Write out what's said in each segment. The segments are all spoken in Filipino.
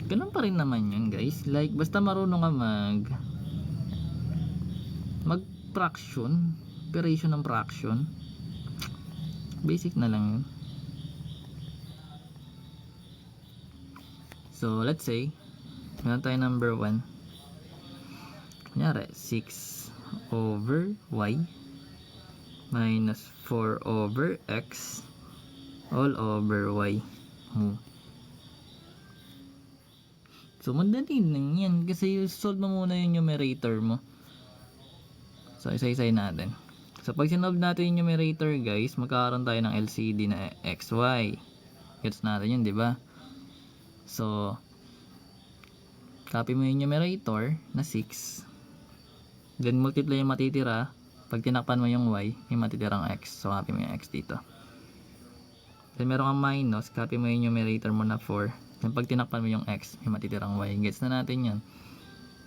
Ganun pa rin naman yun guys. Like basta marunong ka mag fraction, operation ng fraction, basic na lang yun. So let's say meron tayo number 1, kunyari 6 over y minus 4 over x all over y. So madali lang yan kasi solve mo muna yung numerator mo. So isa-isay natin. So pag sinolve natin yung numerator guys, magkakaroon tayo ng LCD na xy. Gets natin yun, di ba? So copy mo yung numerator na 6, then multiply yung matitira. Pag tinakpan mo yung y, may matitirang x. So copy mo yung x dito. Then meron kang minus, copy mo yung numerator mo na 4. Then pag tinakpan mo yung x, may matitirang y. Gets na natin yun,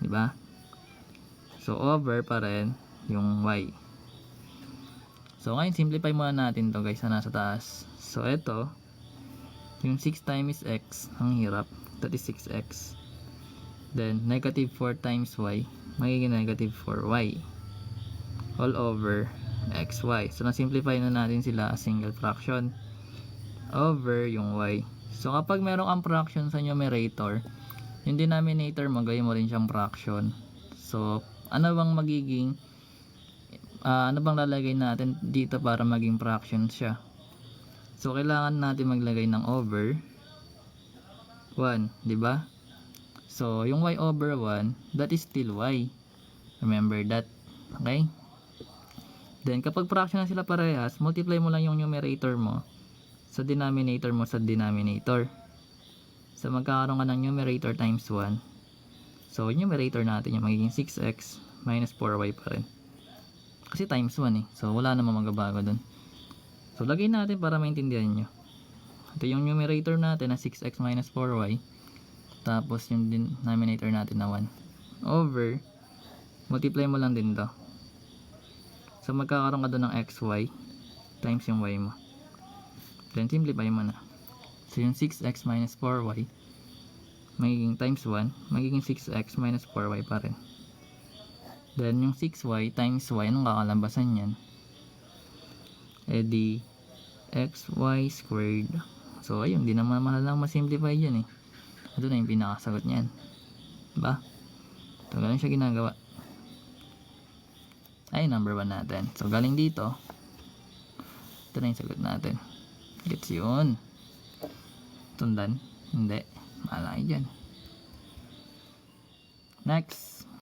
di ba? So over pa rin yung y. So ngayon simplify muna natin to guys na nasa taas. So ito, yung 6 times x, ang hirap, that is 6x. Then negative 4 times y, magiging negative 4y all over xy. So na-simplify na natin sila as single fraction over yung y. So kapag meron kang fraction sa numerator, yung denominator mo gawin mo rin siyang fraction. So ano bang magiging ano bang lalagay natin dito para maging fraction siya? So kailangan natin maglagay ng over 1, di ba? So yung y over 1, that is still y. Remember that. Okay? Then kapag fraction na sila parehas, multiply mo lang yung numerator mo sa denominator mo sa denominator. So magkakaroon ka ng numerator times 1. So numerator natin yung magiging 6x minus 4y pa rin. Kasi times 1 eh. So wala namang magbabago dun. So lagay natin para maintindihan nyo. Ito yung numerator natin na 6x minus 4y. Tapos yung denominator natin na 1. Over. Multiply mo lang din to. So magkakaroon ka doon ng xy times yung y mo. Then simplify mo na. So yung 6x minus 4y magiging times 1, magiging 6x minus 4y pa rin. Then yung 6y times y, anong kakalabasan yan? Eh di xy squared. So ayun, di naman mahal lang masimplify yan eh. Ito na yung pinakasagot niyan, diba? So ganun siya ginagawa. Ay number 1 natin. So galing dito, ito na yung sagot natin. Gets yun? Tundan? Hindi. Malaki dyan. Next.